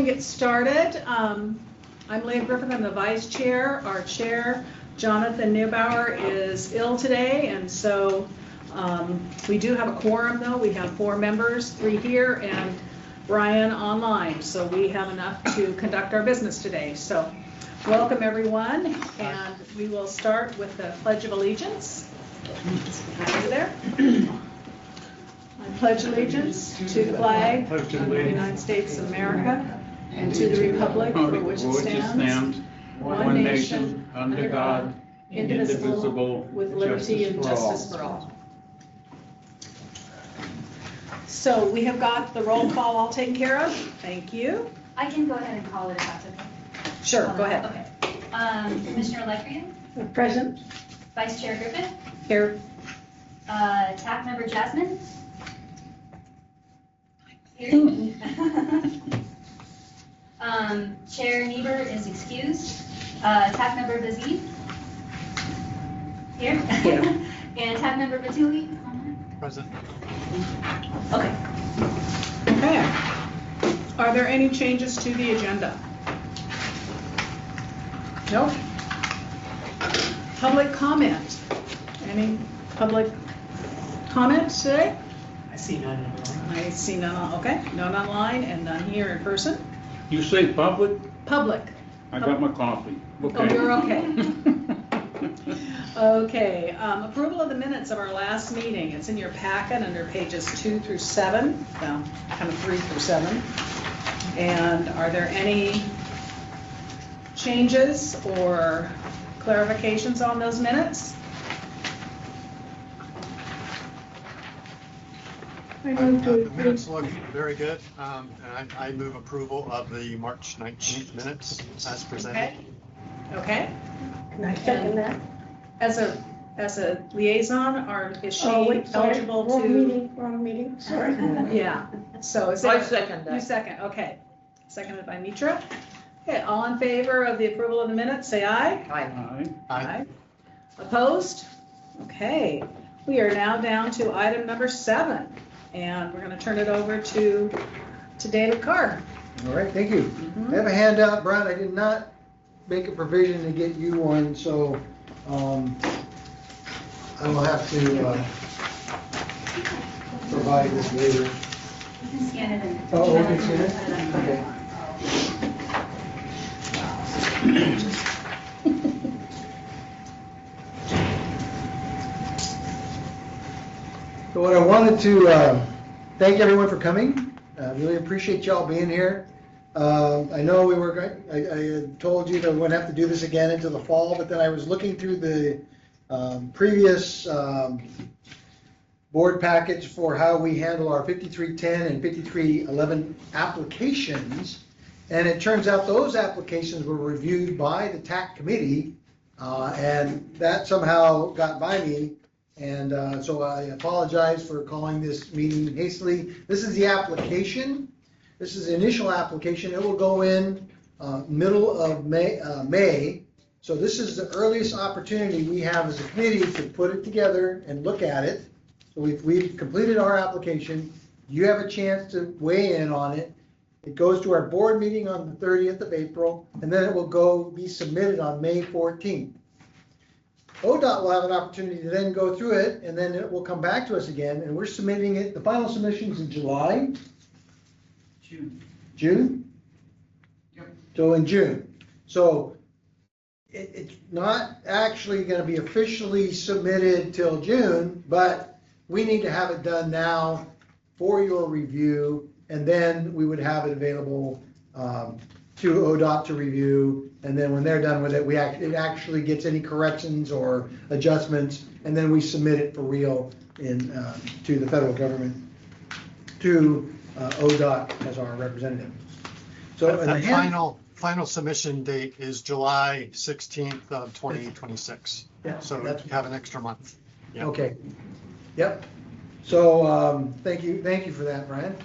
get started. I'm Leah Griffith, I'm the vice chair. Our chair, Jonathan Neubauer, is ill today, and so we do have a quorum though. We have 4 members, 3 here and Brian online, so we have enough to conduct our business today. So welcome everyone, and we will start with the Pledge of Allegiance. Over there. I pledge allegiance to the flag of the United States of America and to the republic for which it stands, one nation, under God, indivisible, with liberty and justice for all. So we have got the roll call all taken care of. Thank you. I can go ahead and call it if that's okay. Sure, go ahead. Okay. Commissioner Lecrian? Present. Vice Chair Griffith? Here. TAC member Jasmine? Here. Chair Niebuhr is excused. TAC member Bazid? Here. And TAC member Batuli? Present. Okay. Okay. Are there any changes to the agenda? Nope. Public comment. Any public comments today? I see none online. I see none. Okay, none online and none here in person. You say public? Public. I got my coffee. Okay. Oh, you're okay. Okay, approval of the minutes of our last meeting. It's in your packet under pages 2 through 7, well, kind of 3 through 7. And are there any changes or clarifications on those minutes? The minutes look very good, and I move approval of the March 19th minutes as presented. Okay. Can I second that? As a liaison, is she eligible Wrong meeting, sorry. Yeah, so is there? I second that. You second, okay. Seconded by Mitra. Okay, all in favor of the approval of the minutes, say aye. Aye. Aye. Opposed? Okay, we are now down to item number 7, and we're going to turn it over to David Carr. All right, thank you. I have a handout, Brian. I did not make a provision to get you one, so I will have to provide this later. You can scan it in. Oh, we can scan it? Okay. So what I wanted to thank everyone for coming. Really appreciate y'all being here. I know we were. I told you that we wouldn't have to do this again into the fall, but then I was looking through the previous board package for how we handle our 5310 and 5311 applications, and it turns out those applications were reviewed by the TAC committee, and that somehow got by me. And so I apologize for calling this meeting hastily. This is the application. This is the initial application. It will go in middle of May. So this is the earliest opportunity we have as a committee to put it together and look at it. So we've completed our application. You have a chance to weigh in on it. It goes to our board meeting on the 30th of April, and then it will be submitted on May 14th. ODOT will have an opportunity to then go through it, and then it will come back to us again, and we're submitting it. The final submission's in July? June? Yep. So in June. So it's not actually going to be officially submitted till June, but we need to have it done now for your review, and then we would have it available to ODOT to review, and then when they're done with it, it actually gets any corrections or adjustments, and then we submit it for real to the federal government, to ODOT as our representative. So the final submission date is July 16th of 2026. Yeah, so you have an extra month. Yep. Okay. Yep. So thank you for that, Brian.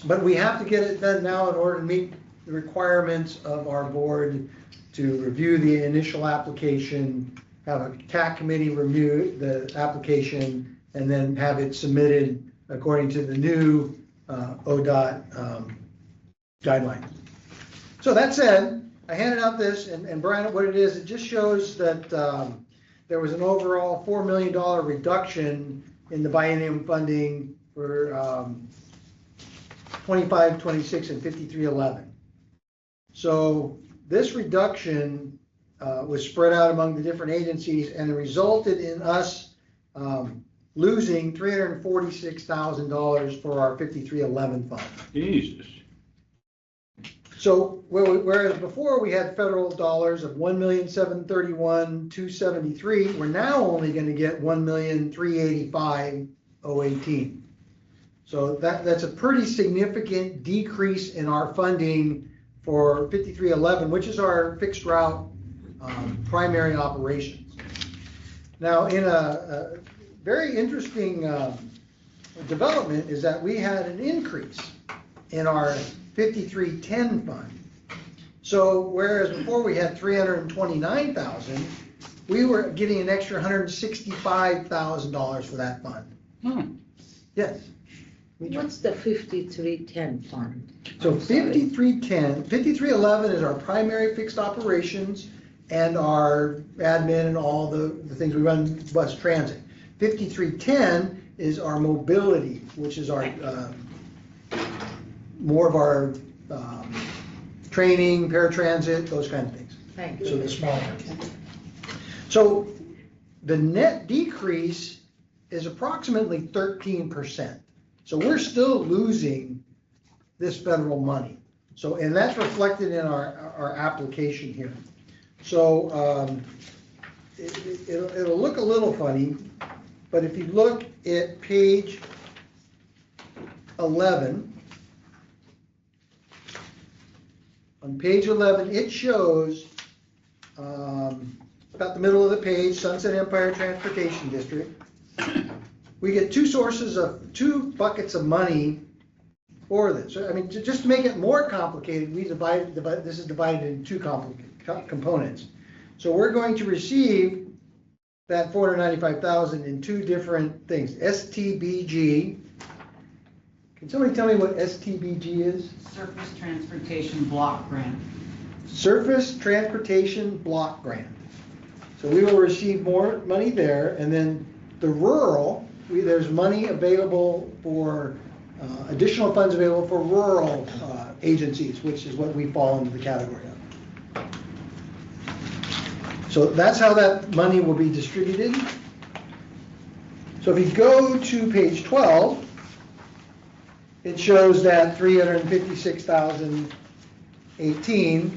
But we have to get it done now in order to meet the requirements of our board to review the initial application, have a TAC committee review the application, and then have it submitted according to the new ODOT guidelines. So that said, I handed out this, and Brian, what it is, it just shows that there was an overall $4 million reduction in the biennium funding for 25, 26, and 5311. So this reduction was spread out among the different agencies, and it resulted in us losing $346,000 for our 5311 fund. Jesus. So whereas before we had federal dollars of $1,731,273, we're now only going to get $1,385,018. So that's a pretty significant decrease in our funding for 5311, which is our fixed route primary operations. Now, in a very interesting development is that we had an increase in our 5310 fund. So whereas before we had 329,000, we were getting an extra $165,000 for that fund. Yes. What's the 5310 fund? So 5311 is our primary fixed operations and our admin and all the things we run bus transit. 5310 is our mobility, which is our more of our training, paratransit, those kind of things. Thank you. So the small ones. So the net decrease is approximately 13%. So we're still losing this federal money. So, and that's reflected in our application here. So it'll look a little funny, but if you look at page 11, on page 11, it shows about the middle of the page, Sunset Empire Transportation District. We get two buckets of money for this. So, I mean, just to make it more complicated, this is divided into two components. So we're going to receive that $495,000 in two different things. STBG. Can somebody tell me what STBG is? Surface Transportation Block Grant. Surface Transportation Block Grant. So we will receive more money there, and then the rural, there's money available for additional funds available for rural agencies, which is what we fall into the category of. So that's how that money will be distributed. So if you go to page 12, it shows that $356,018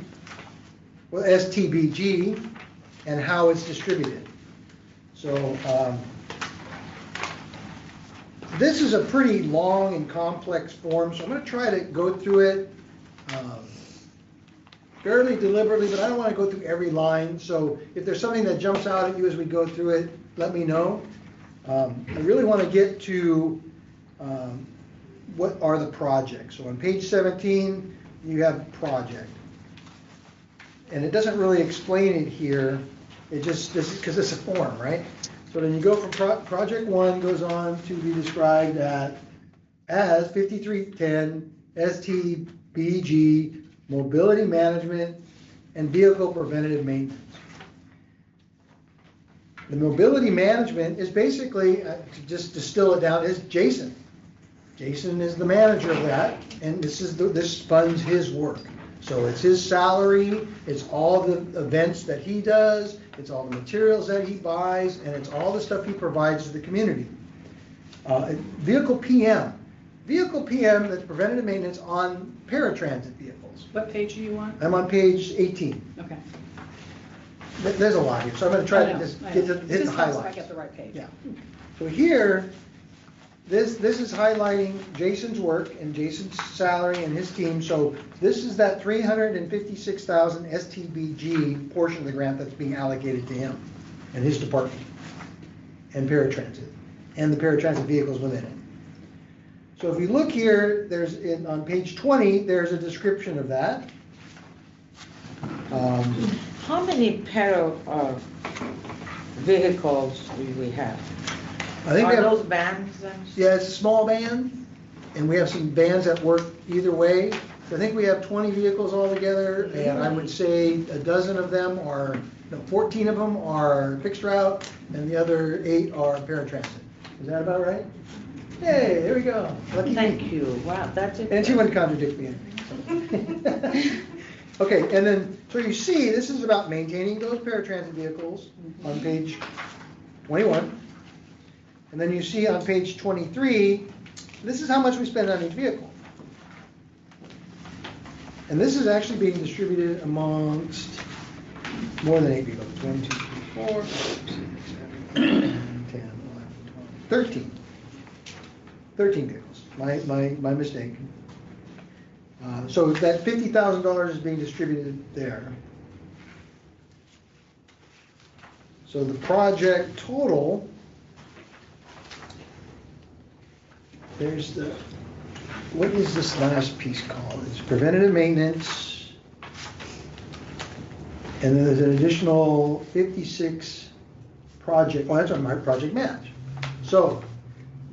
with STBG and how it's distributed. So this is a pretty long and complex form, so I'm going to try to go through it fairly deliberately, but I don't want to go through every line. So if there's something that jumps out at you as we go through it, let me know. I really want to get to what are the projects. So on page 17, you have project. And it doesn't really explain it here. It just, because it's a form, right? So then you go from project 1 goes on to be described as 5310 STBG mobility management and vehicle preventative maintenance. The mobility management is basically, to just distill it down, is Jason. Jason is the manager of that, and this funds his work. So it's his salary, it's all the events that he does, it's all the materials that he buys, and it's all the stuff he provides to the community. Vehicle PM. Vehicle PM, that's preventative maintenance on paratransit vehicles. What page are you on? I'm on page 18. Okay. There's a lot here, so I'm going to try to just hit the Just if highlights. I get the right page. Yeah. So here, this is highlighting Jason's work and Jason's salary and his team. So this is that $356,000 STBG portion of the grant that's being allocated to him and his department and paratransit and the paratransit vehicles within it. So if you look here, on page 20, there's a description of that. How many vehicles do we have? I think Are we have, those vans and stuff? yeah, it's a small van, and we have some vans that work either way. I think we have 20 vehicles altogether, and I would say a dozen of them are, no, 14 of them are fixed route, and the other 8 are paratransit. Is that about right? Hey, there we go. Lucky me. Thank you, wow, that's it. And she wouldn't contradict me anything. So. Okay, and then, so you see, this is about maintaining those paratransit vehicles on page 21. And then you see on page 23, this is how much we spend on each vehicle. And this is actually being distributed amongst more than 8 vehicles. 1, 2, 3, 4, 5, 6, 7, 8, 9, 10, 11, 12, 13. 13 vehicles, my mistake. So that $50,000 is being distributed there. So the project total, there's the, what is this last piece called? It's preventative maintenance. And then there's an additional 56 project, oh, that's our project match. So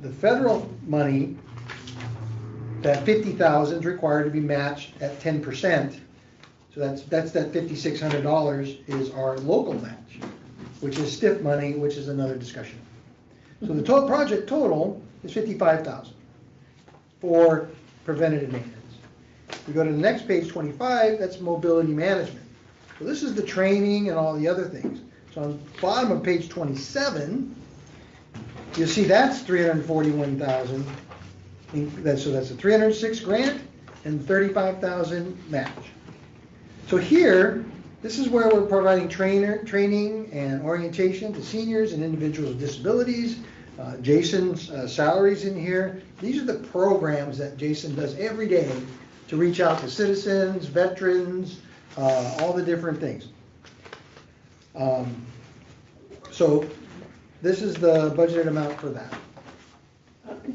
the federal money, that $50,000 is required to be matched at 10%. So that's that $5,600 is our local match, which is STIF money, which is another discussion. So the total project total is $55,000 for preventative maintenance. We go to the next page, 25, that's mobility management. So this is the training and all the other things. So on the bottom of page 27, you see that's $341,000. So that's a 306 grant and 35,000 match. So here, this is where we're providing training and orientation to seniors and individuals with disabilities. Jason's salaries in here. These are the programs that Jason does every day to reach out to citizens, veterans, all the different things. So this is the budgeted amount for that.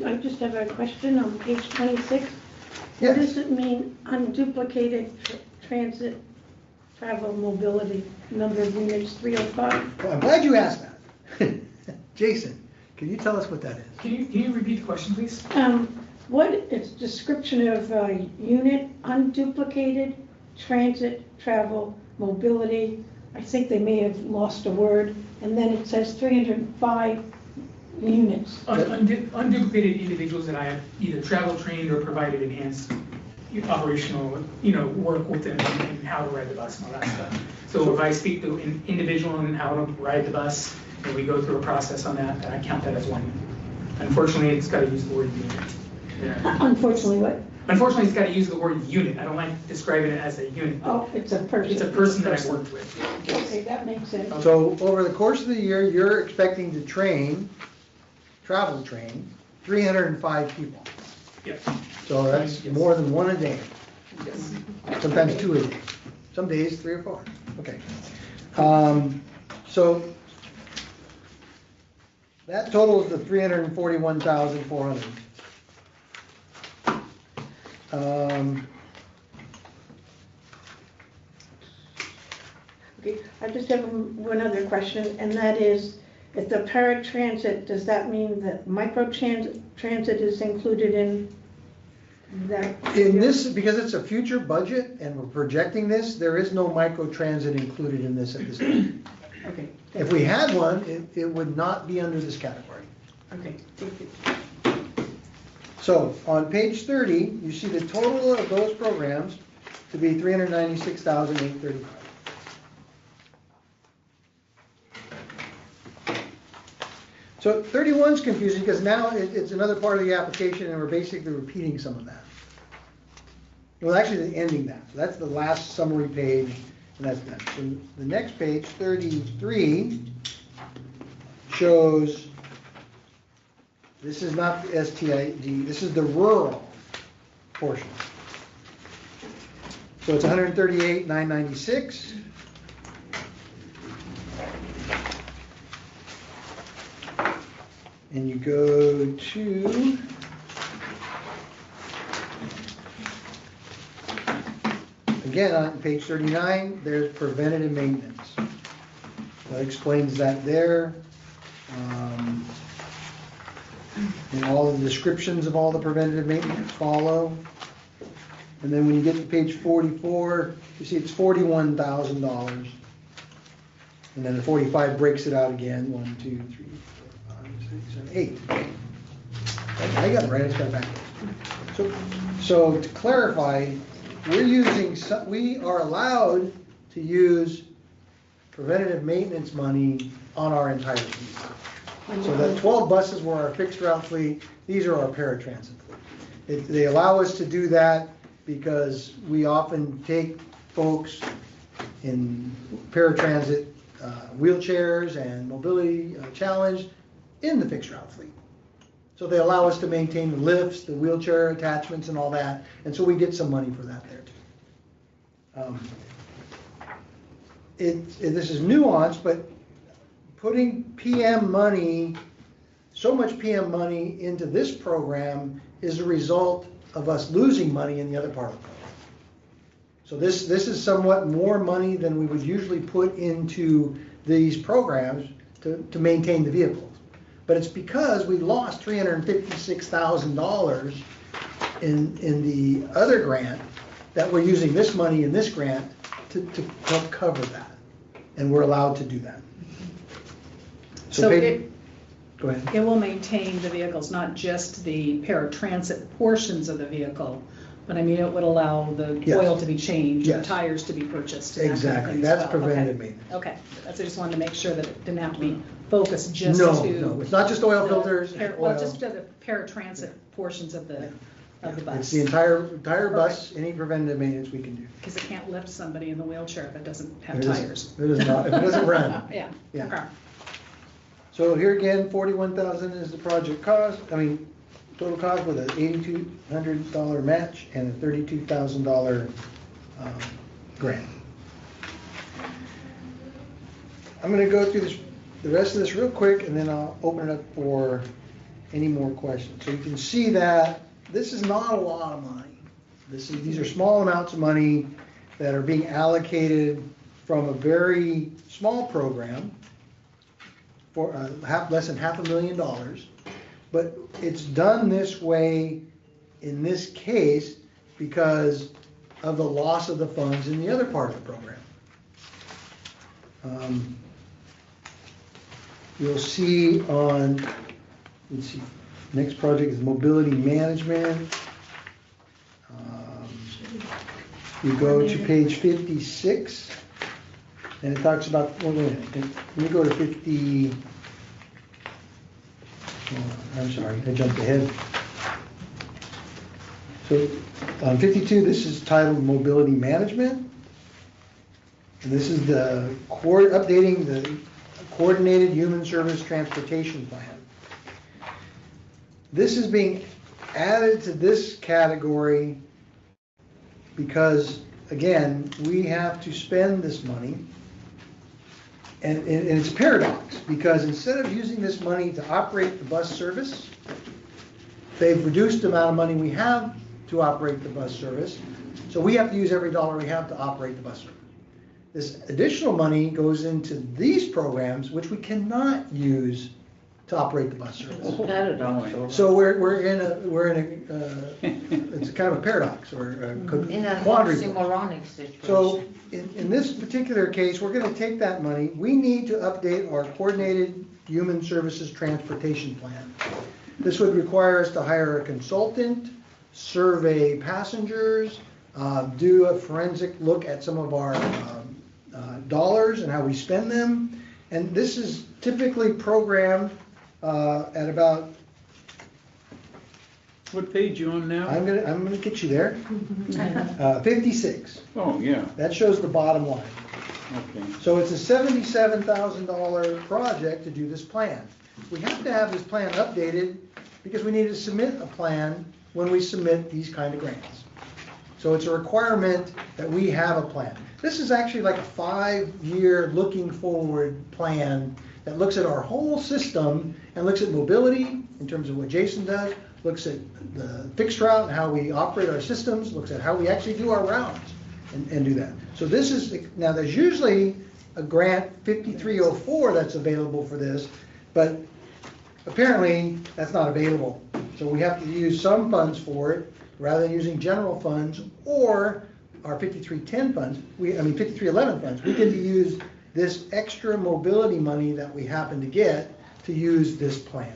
I just have a question on page 26. Yes. What does it mean unduplicated transit travel mobility, number of units 305? Well, I'm glad you asked that. Jason, can you tell us what that is? Can you repeat the question, please? What is description of unit unduplicated transit travel mobility? I think they may have lost a word, and then it says 305 units. Unduplicated individuals that I have either travel trained or provided enhanced operational, work with them and how to ride the bus and all that stuff. So if I speak to an individual on how to ride the bus, and we go through a process on that, I count that as one. Unfortunately, it's got to use the word unit. Yeah. Unfortunately, what? Unfortunately, it's got to use the word unit. I don't like describing it as a unit. Oh, it's a person. It's a person that I've worked with. Okay, that makes sense. So over the course of the year, you're expecting to travel train 305 people. Yes. So that's Yes. more than one a day. Yes. Sometimes 2 a day. Some days 3 or 4. Okay. So that totals the 341,400. Okay, I just have one other question, and that is, if the paratransit, does that mean that microtransit is included in that? In this, because it's a future budget and we're projecting this, there is no microtransit included in this at this time. Okay. If we had one, it would not be under this category. Okay, thank you. So on page 30, you see the total of those programs to be $396,835. So 31 is confusing because now it's another part of the application and we're basically repeating some of that. Well, actually ending that. So that's the last summary page and that's done. So the next page, 33, shows, this is not the STID, this is the rural portion. So it's $138,996. And you go to again on page 39, there's preventative maintenance. That explains that there. And all the descriptions of all the preventative maintenance follow. And then when you get to page 44, you see it's $41,000. And then the 45 breaks it out again, 1, 2, 3, 4, 5, 6, 7, 8. I got it right, I just got it back. So to clarify, we are allowed to use preventative maintenance money on our entire fleet. So that 12 buses were our fixed route fleet, these are our paratransit fleet. They allow us to do that because we often take folks in paratransit wheelchairs and mobility challenged in the fixed route fleet. So they allow us to maintain the lifts, the wheelchair attachments and all that, and so we get some money for that there too. This is nuanced, but putting PM money, so much PM money into this program is a result of us losing money in the other part of the program. So this is somewhat more money than we would usually put into these programs to maintain the vehicles. But it's because we lost $356,000 in the other grant that we're using this money in this grant to help cover that. And we're allowed to do that. So go ahead. It will maintain the vehicles, not just the paratransit portions of the vehicle, but I mean, it would allow the Yes. oil to be changed, Yes. the tires to be purchased. And that kind of Exactly, thing as that's well. preventative Okay. maintenance. Okay, that's, I just wanted to make sure that it didn't have to be focused just No, to. no, it's not just oil the filters, Well, oil. just to the paratransit portions of the bus. It's the entire bus, any preventative maintenance we can do. Because it can't lift somebody in the wheelchair if it doesn't have If it tires. doesn't- If it doesn't run. Yeah, Yeah. okay. So here again, $41,000 is the project cost, total cost with an $8,200 match and a $32,000 grant. I'm gonna go through the rest of this real quick and then I'll open it up for any more questions. So you can see that this is not a lot of money. These are small amounts of money that are being allocated from a very small program for less than $500,000, but it's done this way in this case because of the loss of the funds in the other part of the program. You'll see let's see, next project is mobility management. You go to page 56. And it talks about, wait a minute, let me go to 50, I'm sorry, I jumped ahead. So on 52, this is titled Mobility Management. And this is the updating the Coordinated Human Service Transportation Plan. This is being added to this category because, again, we have to spend this money. And it's a paradox, because instead of using this money to operate the bus service, they've reduced the amount of money we have to operate the bus service, so we have to use every dollar we have to operate the bus service. This additional money goes into these programs, which we cannot use to operate the bus service. Paradox. So we're in a it's kind of a paradox or a In a quandary. oxymoronic situation. So in this particular case, we're going to take that money. We need to update our Coordinated Human Services Transportation Plan. This would require us to hire a consultant, survey passengers, do a forensic look at some of our dollars and how we spend them. And this is typically programmed at about. What page you on now? I'm gonna get you there. 56. Oh, yeah, That shows the bottom line. okay. So it's a $77,000 project to do this plan. We have to have this plan updated because we need to submit a plan when we submit these kind of grants. So it's a requirement that we have a plan. This is actually like a 5-year looking forward plan that looks at our whole system and looks at mobility in terms of what Jason does, looks at the fixed route and how we operate our systems, looks at how we actually do our routes and do that. So this is, now there's usually a grant 5304 that's available for this, but apparently that's not available. So we have to use some funds for it. rather than using general funds or our 5310 funds, 5311 funds, we get to use this extra mobility money that we happen to get to use this plan.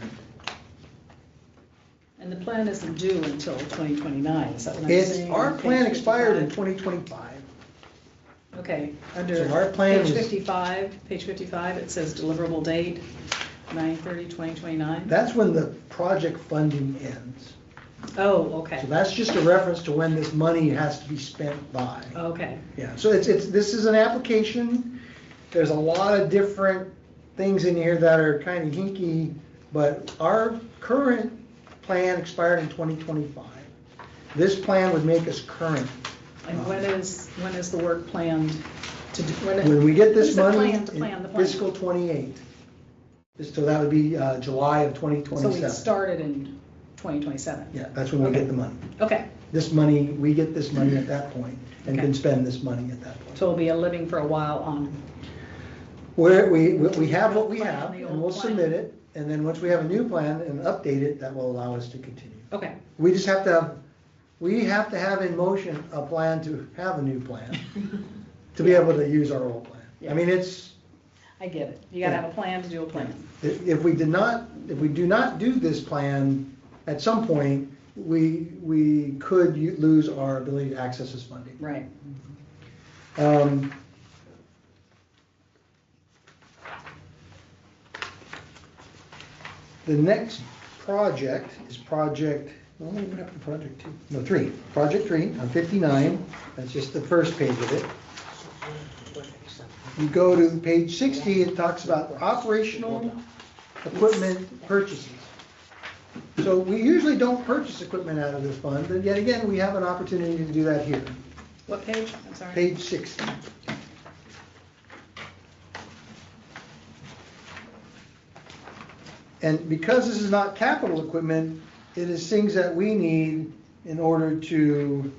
And the plan isn't due until 2029, is that what I'm saying? Our On plan page expired in 55? 2025. Okay, under So our plan page is- 55, it says deliverable date, 9/30/2029. That's when the project funding ends. Oh, okay, So that's just a reference to when this money has to be spent by. okay, Yeah, so this is an application. There's a lot of different things in here that are kind of hinky, but our current plan expired in 2025. This plan would make us current. and when is the work planned to do? When we get this when is the money plan to plan the plan? fiscal 28. So that would be July of So 2027. we started in 2027? Yeah, that's when we Okay. get the money. Okay, This money, we get this money at that point and Okay. can spend this money at that point. so we'll be living for a while on, Where we have what we Plan, have the and old we'll plan. submit it. And then once we have a new plan and update it, that will allow us to continue. okay, We just have to have in motion a plan to have a new plan, to be able to use our old plan. Yeah. I mean, it's, I get it. You gotta have a plan to do a plan. if we do not do this plan, at some point, we could lose our ability to access this funding. Right. The next project is project, well, what happened to project 2? No, 3. Project 3 on 59. That's just the first page of it. You go to page 60, it talks about operational equipment purchases. So we usually don't purchase equipment out of this fund, but yet again, we have an opportunity to do that here. What page? I'm sorry. Page 60. And because this is not capital equipment, it is things that we need in order to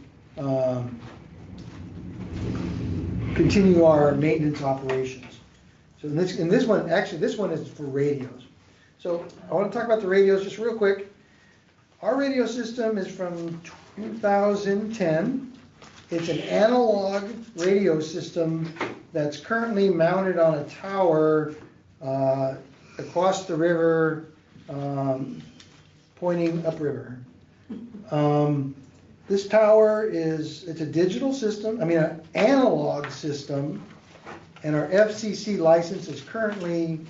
continue our maintenance operations. So in this one, actually, this one is for radios. So I want to talk about the radios just real quick. Our radio system is from 2010. It's an analog radio system that's currently mounted on a tower across the river, pointing upriver. This tower it's a digital system, an analog system, and our FCC license is currently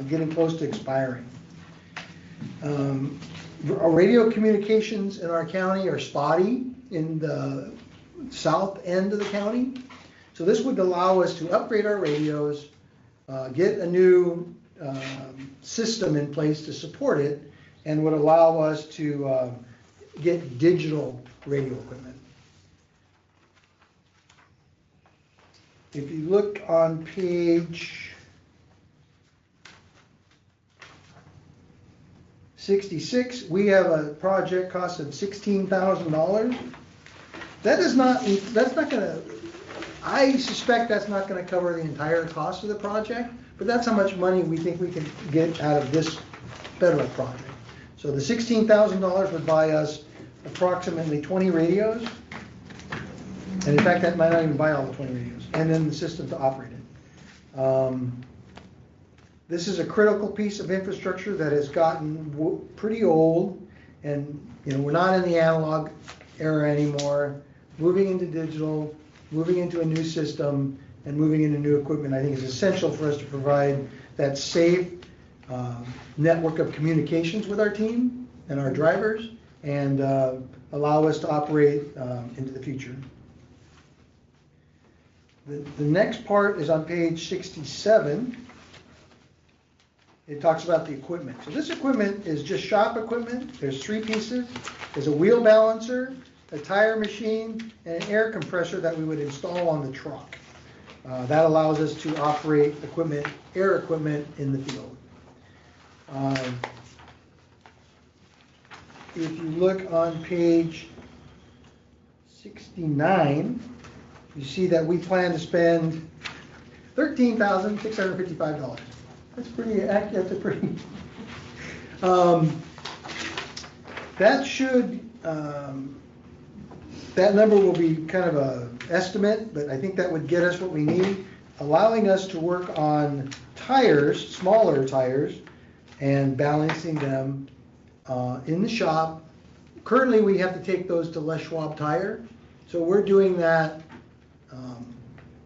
getting close to expiring. Our radio communications in our county are spotty in the south end of the county. So this would allow us to upgrade our radios, get a new system in place to support it, and would allow us to get digital radio equipment. If you look on page 66, we have a project cost of $16,000. That's not gonna, I suspect that's not gonna cover the entire cost of the project, but that's how much money we think we can get out of this federal project. So the $16,000 would buy us approximately 20 radios. And in fact, that might not even buy all the 20 radios, and then the system to operate it. This is a critical piece of infrastructure that has gotten pretty old, and we're not in the analog era anymore. Moving into digital, moving into a new system, and moving into new equipment, I think is essential for us to provide that safe network of communications with our team and our drivers, and allow us to operate into the future. The next part is on page 67. It talks about the equipment. So this equipment is just shop equipment. There's 3 pieces. There's a wheel balancer, a tire machine, and an air compressor that we would install on the truck. That allows us to operate air equipment in the field. If you look on page 69, you see that we plan to spend $13,655. That's pretty accurate. That's a pretty. That should That number will be kind of a estimate, but I think that would get us what we need, allowing us to work on tires, smaller tires, and balancing them in the shop. Currently, we have to take those to Les Schwab Tire, so we're doing that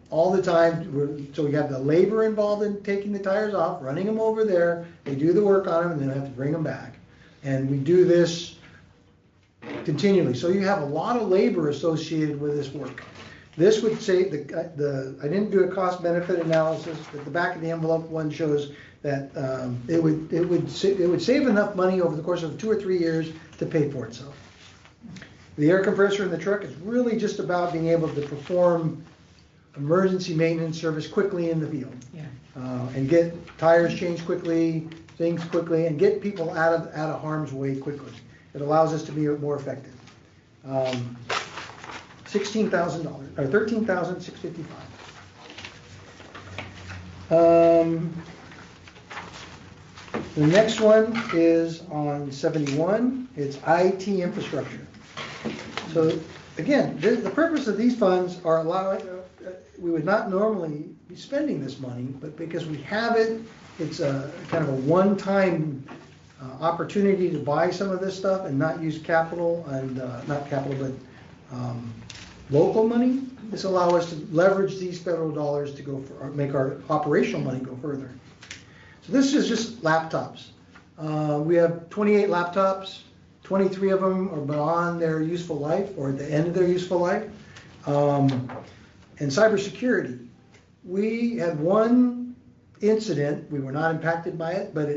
all the time. So we have the labor involved in taking the tires off, running them over there. They do the work on them, and then we have to bring them back. And we do this continually. So you have a lot of labor associated with this work. This would say, I didn't do a cost benefit analysis, but the back of the envelope one shows that it would save enough money over the course of 2 or 3 years to pay for itself. The air compressor in the truck is really just about being able to perform emergency maintenance service quickly in the field. Yeah. And get tires changed quickly, things quickly, and get people out of harm's way quickly. It allows us to be more effective. $16,000 or $13,655. The next one is on 71. It's IT infrastructure. So again, the purpose of these funds are allowing. We would not normally be spending this money, but because we have it, it's a kind of a one-time opportunity to buy some of this stuff and not use capital and not capital, but local money. This allows us to leverage these federal dollars to go for make our operational money go further. So this is just laptops. We have 28 laptops. 23 of them are beyond their useful life or at the end of their useful life. And cybersecurity. We had one incident. We were not impacted by it, but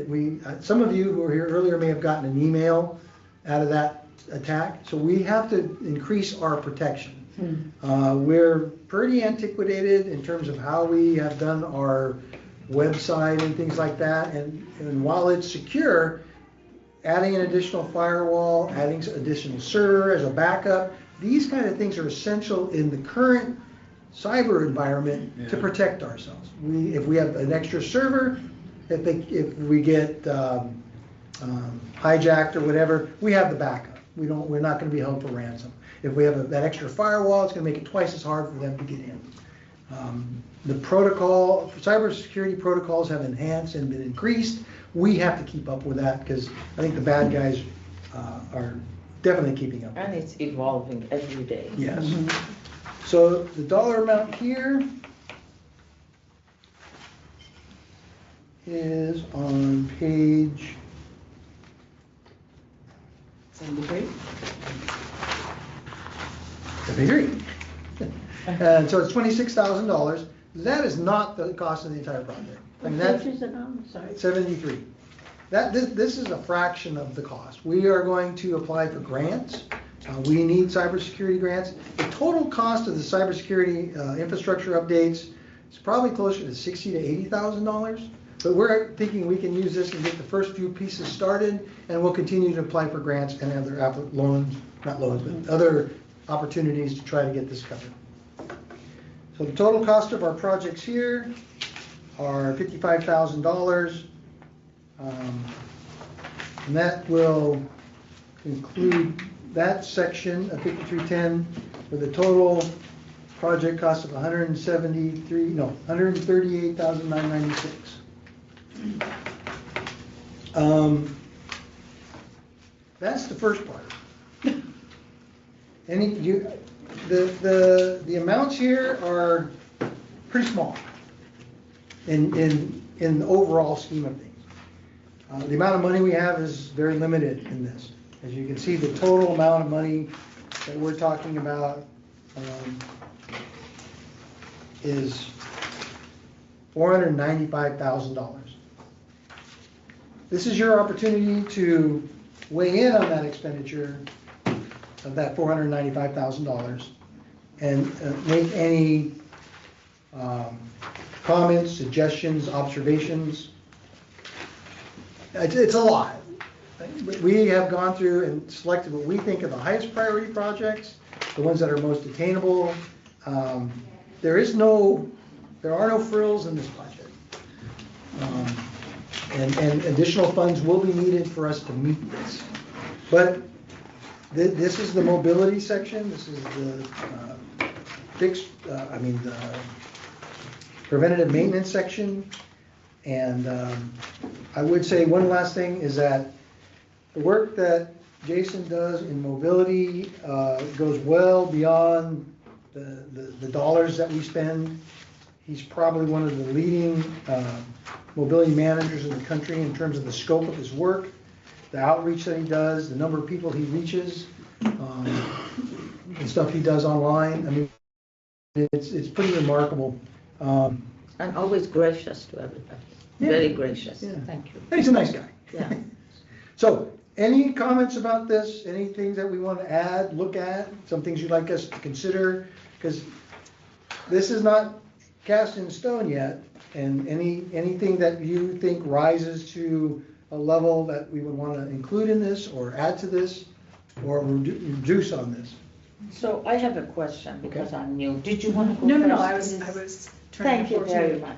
some of you who were here earlier may have gotten an email out of that attack. So we have to increase our protection. We're pretty antiquated in terms of how we have done our website and things like that. And while it's secure, adding an additional firewall, adding additional server as a backup, these kind of things are essential in the current cyber environment to protect ourselves. If we have an extra server, if we get hijacked or whatever, we have the backup. We're not going to be held for ransom. If we have that extra firewall, it's going to make it twice as hard for them to get in. The cybersecurity protocols have enhanced and been increased. We have to keep up with that because I think the bad guys are definitely keeping up. And it's evolving every day. Yes. So the dollar amount here is on page 73. And so it's $26,000. That is not the cost of the entire project. I mean, What page is it on? Sorry. 73. This is a fraction of the cost. We are going to apply for grants. We need cybersecurity grants. The total cost of the cybersecurity infrastructure updates is probably closer to $60,000 to $80,000. But we're thinking we can use this and get the first few pieces started, and we'll continue to apply for grants and other other opportunities to try to get this covered. So the total cost of our projects here are $55,000. And that will include that section of 5310 with a total project cost of $138,996. That's the first part. The amounts here are pretty small in the overall scheme of things. The amount of money we have is very limited in this. As you can see, the total amount of money that we're talking about is $495,000. This is your opportunity to weigh in on that expenditure of that $495,000 and make any comments, suggestions, observations. It's a lot. We have gone through and selected what we think are the highest priority projects, the ones that are most attainable. There are no frills in this budget. And additional funds will be needed for us to meet this. But This is the mobility section, this is the preventative maintenance section. And I would say one last thing is that the work that Jason does in mobility goes well beyond the dollars that we spend. He's probably one of the leading mobility managers in the country in terms of the scope of his work, the outreach that he does, the number of people he reaches, and stuff he does online. I mean, it's pretty remarkable. And always gracious to everybody. Yeah. Very gracious. Yeah. Thank you. He's a nice guy. Yeah. So, any comments about this? Anything that we want to add, look at? Some things you'd like us to consider? Because this is not cast in stone yet, and anything that you think rises to a level that we would want to include in this, or add to this, or reduce on this. So I have a question because I'm new. Did you want to go No, first? I was trying Thank to. you very much.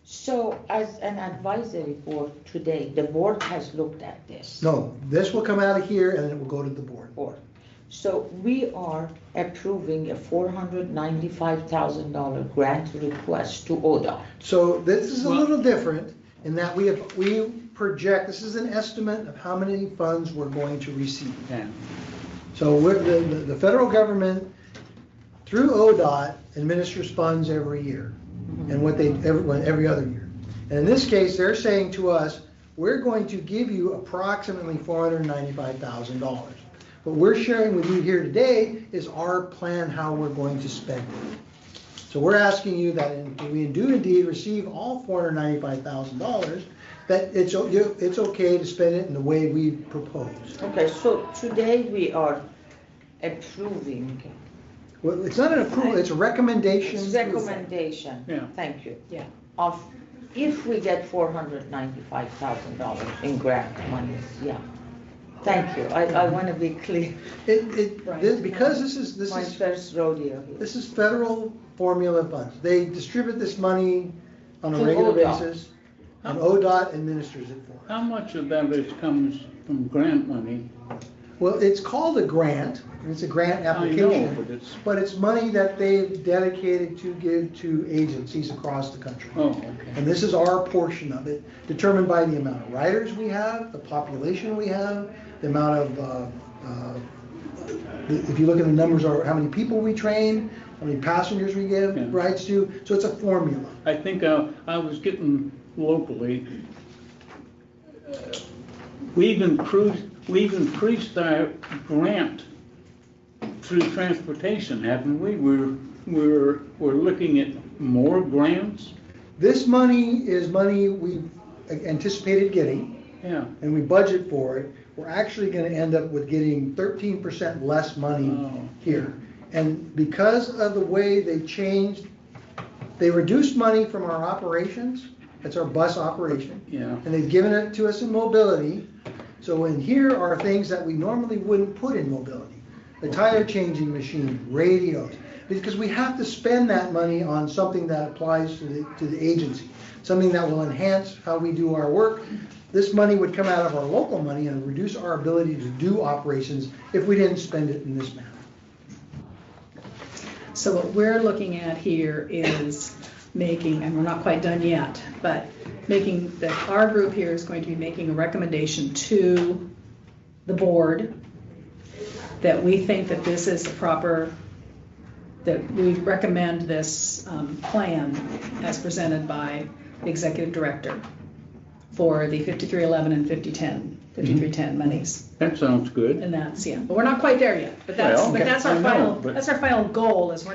So as an advisory board today, the board has looked at this. No, this will come out of here and it will go to the board. So we are approving a $495,000 grant request to ODOT. So this is a little different in that we project, this is an estimate of how many funds we're going to receive. Yeah. So the federal government, through ODOT, administers funds every year, and every other year. And in this case, they're saying to us, we're going to give you approximately $495,000. What we're sharing with you here today is our plan how we're going to spend it. So we're asking you that if we do indeed receive all $495,000, that it's okay to spend it in the way we proposed. Okay, so today we are approving. Well, it's not an approval, it's a recommendation. It's recommendation. Yeah. Thank you. Yeah. Of if we get $495,000 in grant money, yeah. Thank you. I want to be clear. Because this My is first rodeo here. this is federal formula funds. They distribute this money on a To regular ODOT. basis, and ODOT administers it for us. How much of that comes from grant money? Well, it's called a grant, and it's a grant I know, application, but it's money that they've dedicated to give to agencies across the country. Oh, okay. And this is our portion of it, determined by the amount of riders we have, the population we have, the amount of, if you look at the numbers, or how many people we train, how many passengers we give Yeah. rides to, so it's a formula. I think I was getting locally, we've increased our grant through transportation, haven't we? We're looking at more grants. This money is money we anticipated getting, Yeah. and we budget for it. We're actually going to end up with getting 13% less money here. And because of the way they changed, they reduced money from our operations. That's our bus operation. Yeah. And they've given it to us in mobility. So in here are things that we normally wouldn't put in mobility. The tire changing machine, radios, because we have to spend that money on something that applies to the agency, something that will enhance how we do our work. This money would come out of our local money and reduce our ability to do operations if we didn't spend it in this manner. So what we're looking at here is making, and we're not quite done yet, but making, that our group here is going to be making a recommendation to the board that we think that this is the proper, that we recommend this plan as presented by the executive director for the 5311 and 5310 monies. That sounds good. And that's, yeah, but we're not quite there yet, but that's, Well, but that's our I know, final, but- that's our final goal, is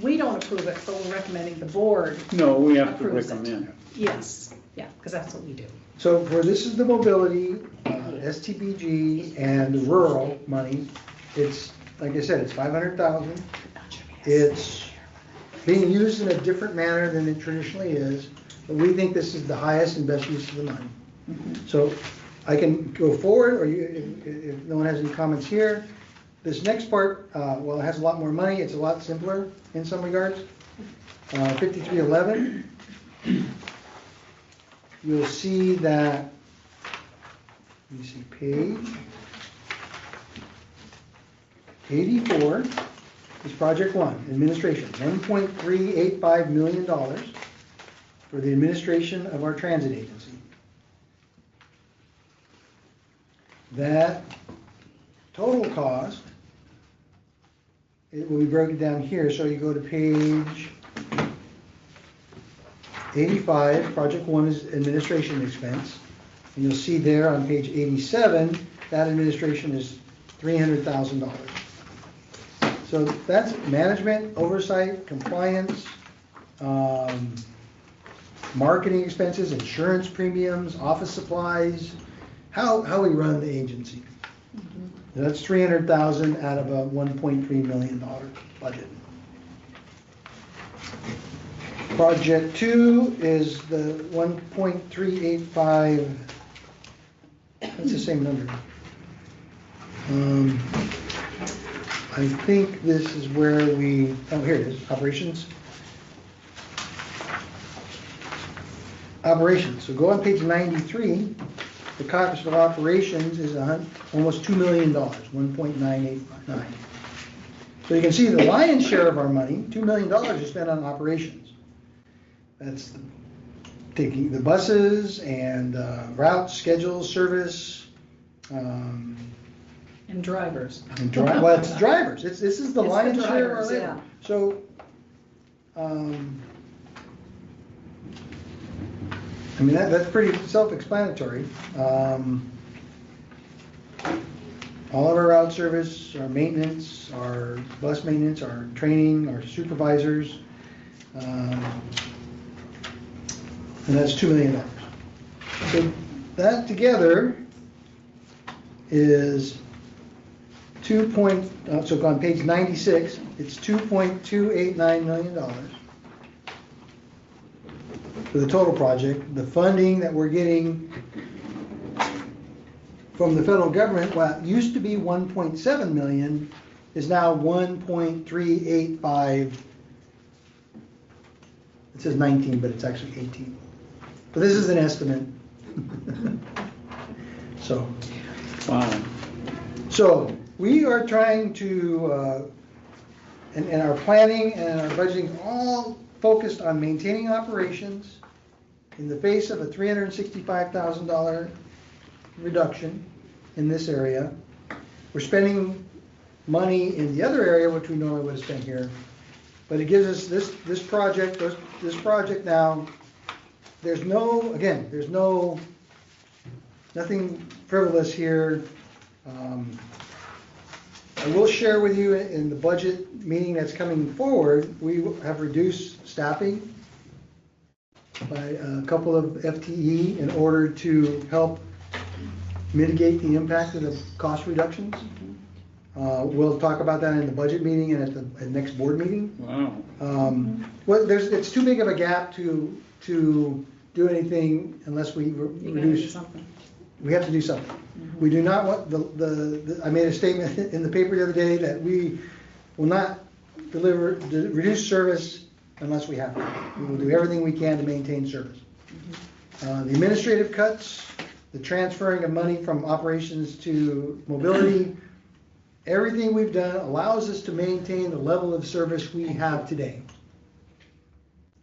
we don't approve it, but we're recommending the board. No, we have to approves it. recommend it. Yes, yeah, because that's what we do. So for this is the mobility, STBG, and the rural money. It's, like I said, it's 500,000. It's being used in a different manner than it traditionally is, but we think this is the highest and best use of the money. So I can go forward, or if no one has any comments here. This next part, well, it has a lot more money. It's a lot simpler in some regards. 5311. You'll see that, let me see, page. 84 is project one, administration, $1.385 million for the administration of our transit agency. That total cost, it will be broken down here, so you go to page 85, project one is administration expense, and you'll see there on page 87, that administration is $300,000. So that's management, oversight, compliance, marketing expenses, insurance premiums, office supplies, how we run the agency. That's $300,000 out of a $1.3 million budget. Project two is the 1.385. That's the same number. I think this is where we, oh, here it is, operations. Operations, so go on page 93, the cost of operations is almost $2 million, 1.989. So you can see the lion's share of our money, $2 million is spent on operations. That's taking the buses and routes, schedules, service, And drivers. well, it's drivers. This is the It's lion's the share of our drivers, labor. yeah. So, I mean, that's pretty self-explanatory. All of our route service, our maintenance, our bus maintenance, our training, our supervisors, and that's $2 million. So that together is so on page 96, it's $2.289 million for the total project. The funding that we're getting from the federal government, well, it used to be 1.7 million, is now 1.385. It says 19, but it's actually 18. But this is an estimate. So. Wow. So we are trying to, and our planning and our budgeting all focused on maintaining operations in the face of a $365,000 reduction in this area. We're spending money in the other area, which we normally would have spent here, but it gives us this project now. There's nothing frivolous here. I will share with you in the budget meeting that's coming forward, we have reduced staffing by a couple of FTE in order to help mitigate the impact of the cost reductions. We'll talk about that in the budget meeting and at the next board meeting. Wow. Well, it's too big of a gap to do anything unless we reduce. Something. We have to do something. We do not want I made a statement in the paper the other day that we will not reduce service unless we have to. We will do everything we can to maintain service. The administrative cuts, the transferring of money from operations to mobility, everything we've done allows us to maintain the level of service we have today.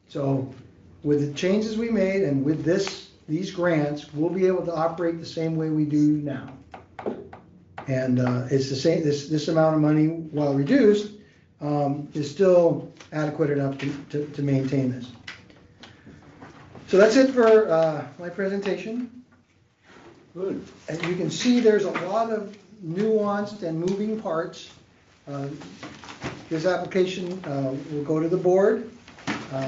So with the changes we made and with these grants, we'll be able to operate the same way we do now. And it's the same. This amount of money, while reduced, is still adequate enough to maintain this. So that's it for my presentation. Good. And you can see there's a lot of nuanced and moving parts. This application will go to the board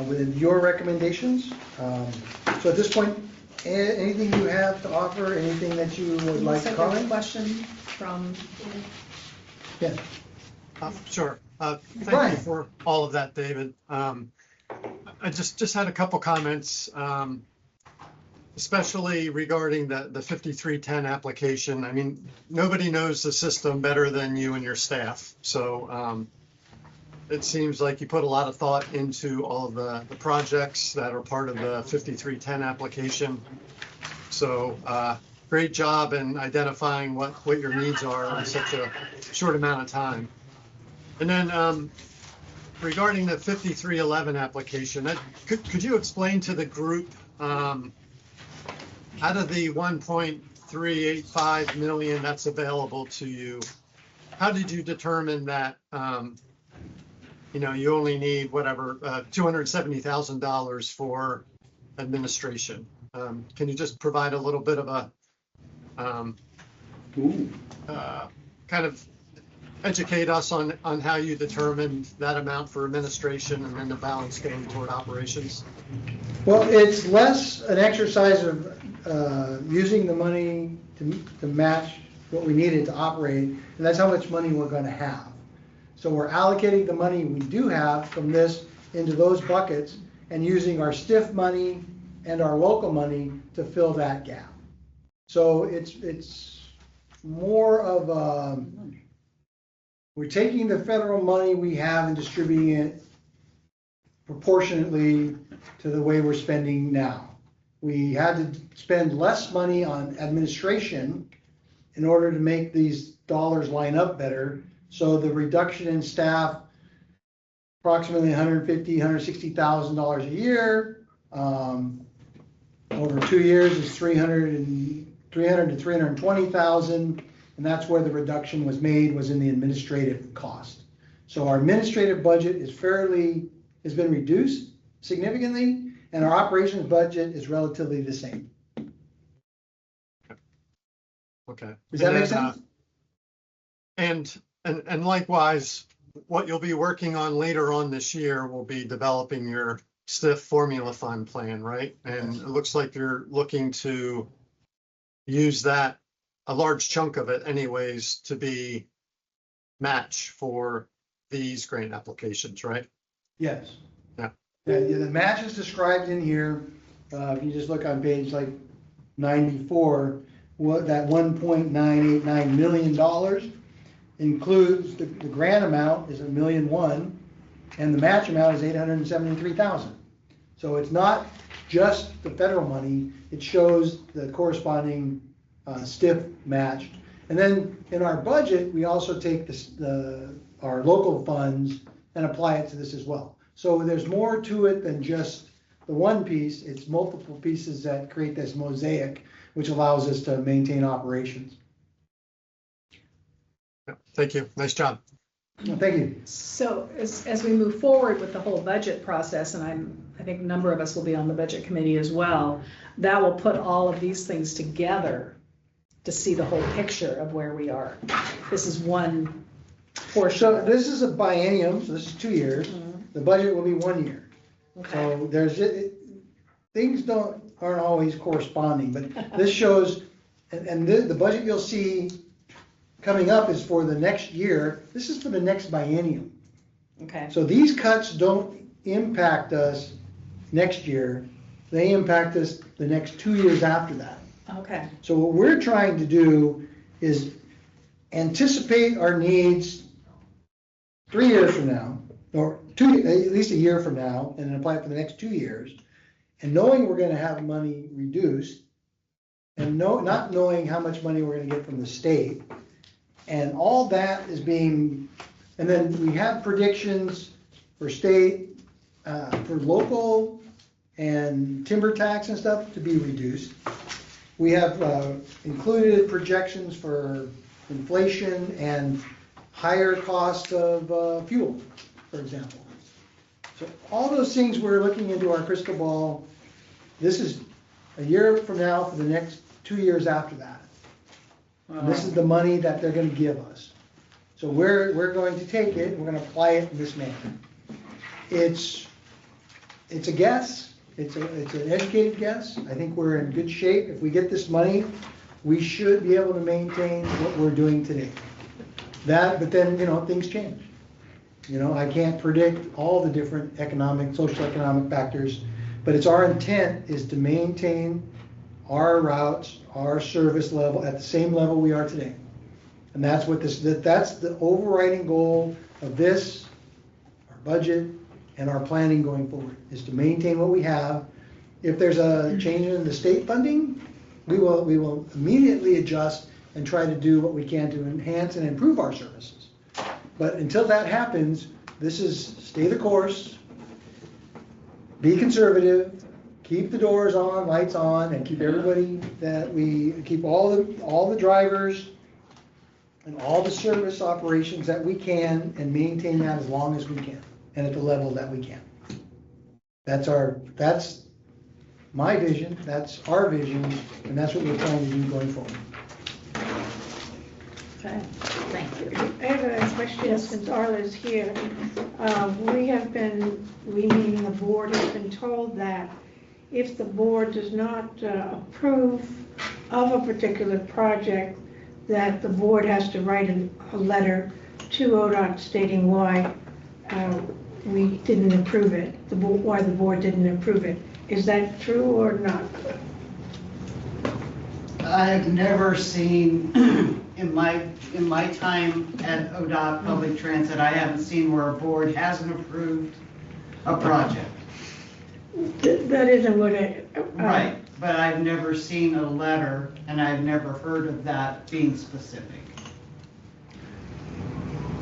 with your recommendations. So at this point, anything you have to offer, anything that you would like to comment? Question from. Yeah. Sure. Thank Brian. you for all of that, David. I just had a couple comments, especially regarding the 5310 application. I mean, nobody knows the system better than you and your staff. So it seems like you put a lot of thought into all of the projects that are part of the 5310 application. So great job in identifying what your needs are in such a short amount of time. And then regarding the 5311 application, could you explain to the group, out of the 1.385 million that's available to you, how did you determine that, you only need whatever, $270,000 for administration? Can you just provide a little bit of a kind of educate us on how you determined that amount for administration and then the balance going toward operations? Well, it's less an exercise of using the money to match what we needed to operate, and that's how much money we're going to have. So we're allocating the money we do have from this into those buckets and using our STIF money and our local money to fill that gap. So it's more of we're taking the federal money we have and distributing it proportionately to the way we're spending now. We had to spend less money on administration in order to make these dollars line up better. So the reduction in staff, approximately $150,000, $160,000 a year, over 2 years is $300,000 to $320,000, and that's where the reduction was made, was in the administrative cost. So our administrative budget has been reduced significantly, and our operations budget is relatively the same. Okay. Does that make sense? And likewise, what you'll be working on later on this year will be developing your STIF formula fund plan, right? And it looks like you're looking to use that, a large chunk of it anyways, to be match for these grant applications, right? Yes. Yeah. The match is described in here. If you just look on page 94, what that $1.989 million includes the grant amount is $1.1 million, and the match amount is $873,000. So it's not just the federal money; it shows the corresponding STIF matched. And then in our budget, we also take our local funds and apply it to this as well. So there's more to it than just the one piece. It's multiple pieces that create this mosaic, which allows us to maintain operations. Thank you. Nice job. Well, thank you. So as we move forward with the whole budget process, and I think a number of us will be on the budget committee as well, that will put all of these things together to see the whole picture of where we are. This is one portion. So this is a biennium, so this is 2 years. Mm-hmm. The budget will be 1 year. Okay. So things aren't always corresponding, but this shows, and the budget you'll see coming up is for the next year. This is for the next biennium. Okay. So these cuts don't impact us next year. They impact us the next 2 years after that. Okay. So what we're trying to do is anticipate our needs 3 years from now, or at least a year from now, and then apply it for the next 2 years. And knowing we're going to have money reduced, and not knowing how much money we're going to get from the state, and all that is being, and then we have predictions for state, for local and timber tax and stuff to be reduced. We have included projections for inflation and higher cost of fuel, for example. So all those things we're looking into our crystal ball. This is a year from now for the next 2 years after that. This is the money that they're going to give us. So we're going to take it, we're going to apply it in this manner. It's a guess. It's an educated guess. I think we're in good shape. If we get this money, we should be able to maintain what we're doing today. But then, things change. I can't predict all the different social economic factors, but it's our intent is to maintain our routes, our service level at the same level we are today. And that's that's the overriding goal of this, our budget, and our planning going forward, is to maintain what we have. If there's a change in the state funding, we will immediately adjust and try to do what we can to enhance and improve our services. But until that happens, this is stay the course, be conservative, keep the doors on, lights on, and keep everybody, that we keep all the drivers and all the service operations that we can, and maintain that as long as we can, and at the level that we can. That's my vision, that's our vision, and that's what we're trying to do going forward. Okay, thank you. I have a question since Arla's here. We meaning the board has been told that if the board does not approve of a particular project, that the board has to write a letter to ODOT stating why we didn't approve it, why the board didn't approve it. Is that true or not? I've never seen, in my time at ODOT Public Transit, I haven't seen where a board hasn't approved a project. That isn't what it. Right, but I've never seen a letter, and I've never heard of that being specific.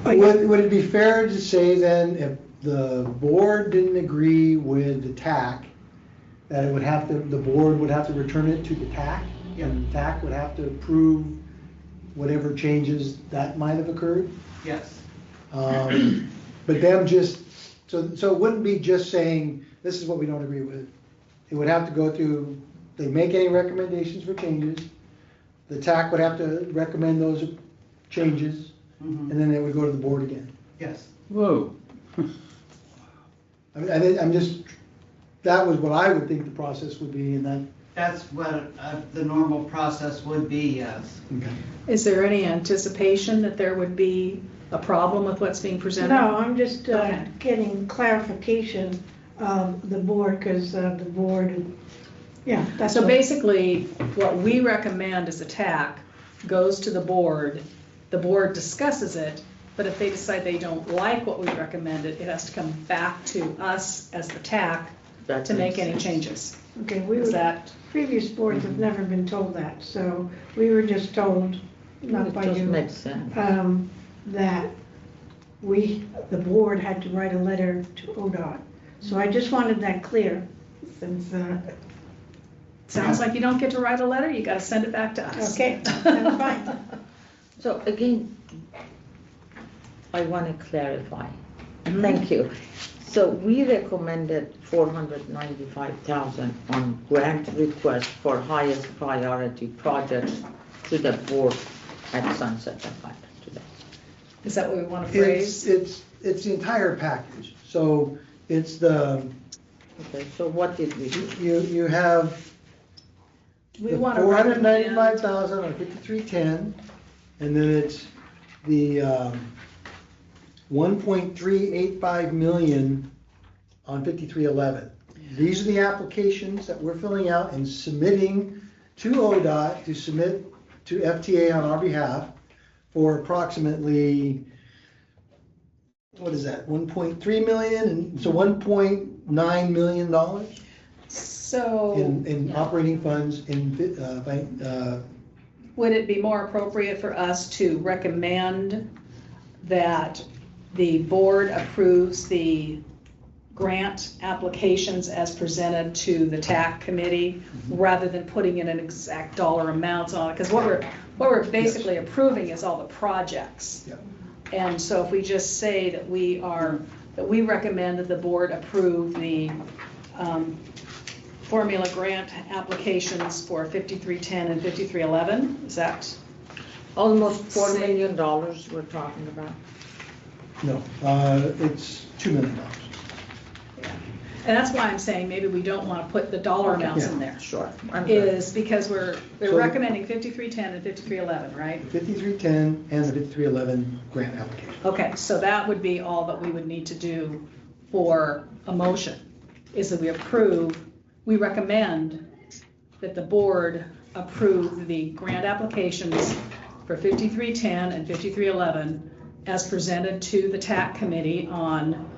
Would it be fair to say then, if the board didn't agree with the TAC, that the board would have to return it to the TAC? And the TAC would have to approve whatever changes that might have occurred? Yes. But them just, so it wouldn't be just saying, this is what we don't agree with. It would have to go through, they make any recommendations for changes, the TAC would have to recommend those changes, and then they would go to the board again. Yes. Whoa. I'm just, that was what I would think the process would be, and that. That's what the normal process would be, yes. Okay. Is there any anticipation that there would be a problem with what's being presented? No, I'm just Okay. getting clarification of the board, because the board, yeah. That's So what- basically, what we recommend as a TAC goes to the board discusses it, but if they decide they don't like what we recommended, it has to come back to us as the TAC That to make makes any sense. changes. Okay, Is that, previous boards have never been told that, so we were just told, not It by just you, makes sense. that the board had to write a letter to ODOT. So I just wanted that clear, since, sounds like you don't get to write a letter, you gotta send it back to us. okay, that's fine. So again, I want to clarify. Thank you. So we recommended 495,000 on grant request for highest priority projects to the board at Sunset Atlanta today. Is that what we want to phrase? It's the entire package, so it's the, Okay, so what did we do? you have We the want to recommend 495,000 on 5310, and then it's the 1.385 million on 5311. These are the applications that we're filling out and submitting to ODOT to submit to FTA on our behalf for approximately, what is that, 1.3 million, and so $1.9 million So, in operating funds in would it be more appropriate for us to recommend that the board approves the grant applications as presented to the TAC committee, rather than putting in an exact dollar amounts on it? Because what we're basically approving is all the projects. Yeah. And so if we just say that we recommend that the board approve the formula grant applications for 5310 and 5311, is that? Almost $4 million we're talking about. No, it's $2 million. And that's why I'm saying maybe we don't want to put the dollar amounts in there. Sure. I'm good. Is because we're So- recommending 5310 and 5311, right? 5310 and the 5311 grant application. Okay, so that would be all that we would need to do for a motion, is that we recommend that the board approve the grant applications for 5310 and 5311 as presented to the TAC committee on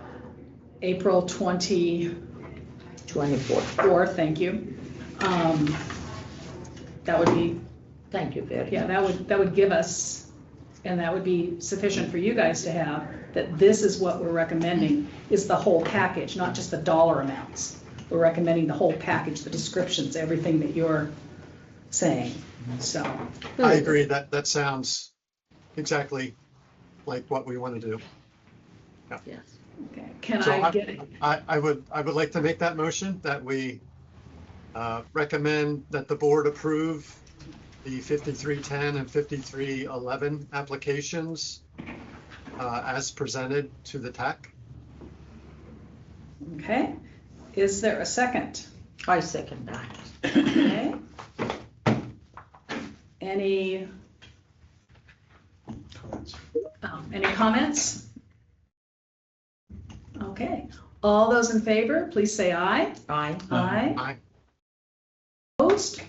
April 24th, thank you. That would be, Thank you very yeah, much. that would give us and that would be sufficient for you guys to have, that this is what we're recommending, is the whole package, not just the dollar amounts. We're recommending the whole package, the descriptions, everything that you're saying, so. I agree, that sounds exactly like what we want to do. Yes. Okay, can So I get it? I would like to make that motion that we recommend that the board approve the 5310 and 5311 applications as presented to the TAC. Okay, is there a second? I second that. Okay. Any comments? Okay, all those in favor, please say aye. Aye. Aye. Aye. Opposed?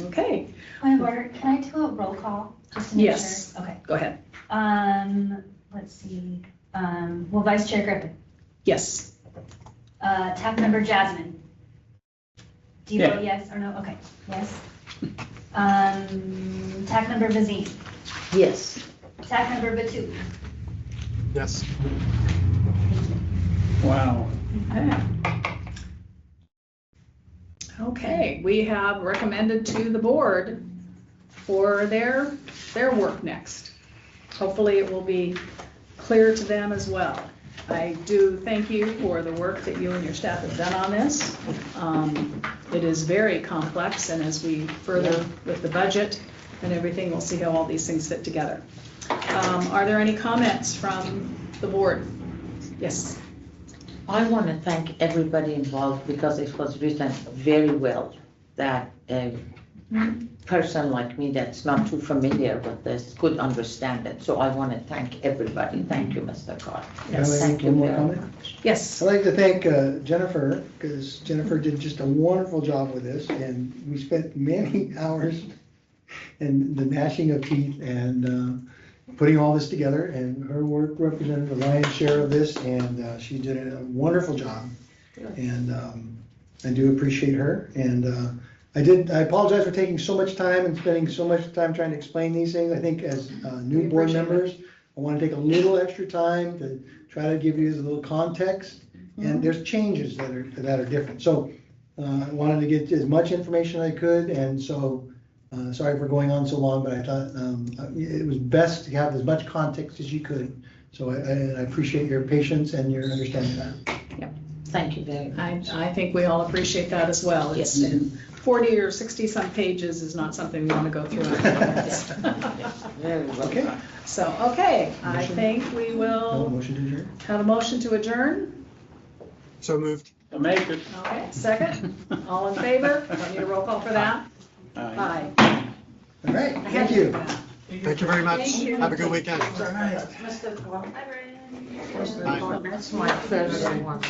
Okay, Point of order, can I do a roll call, just to make sure? Yes. Okay. go ahead. Let's see, well, Vice Chair Griffin, Yes. TAC member Jasmine. Do you Yeah. vote yes or no? Okay, yes. TAC member Vazine, Yes. TAC member Batu, Yes. Wow. Okay, we have recommended to the board for their work next. Hopefully it will be clear to them as well. I do thank you for the work that you and your staff have done on this. It is very complex, and as we further with the budget and everything, we'll see how all these things fit together. Are there any comments from the board? Yes. I want to thank everybody involved because it was written very well, that a person like me that's not too familiar with this could understand it. So I want to thank everybody. Thank you, Mr. Carr. Yes, Thank you One more very comment? much. Yes. I'd like to thank Jennifer, because Jennifer did just a wonderful job with this, and we spent many hours in the gnashing of teeth and putting all this together, and her work represented the lion's share of this, and she did a wonderful job. And I do appreciate her, and I apologize for taking so much time and spending so much time trying to explain these things. I think as new board members, I want to take a little extra time to try to give you a little context, and there's changes that are different. So I wanted to get as much information as I could, and so sorry for going on so long, but I thought it was best to have as much context as you could. So I appreciate your patience and your understanding of that. Thank you very much. I think we all appreciate that as well. Yes. It's 40 or 60 some pages is not something we want to go through. Very well. Okay. So, okay, I Motion. think we No will motion to adjourn? have a motion to adjourn. So moved. I make it. Okay, second. All in favor? Don't need a roll call for that? Aye. Aye. All right, I had thank to you. do that. Thank you very much. Thank you. Have a good weekend. Mr. Carr, Hi, Brian. Mr. Carr, that's my first one.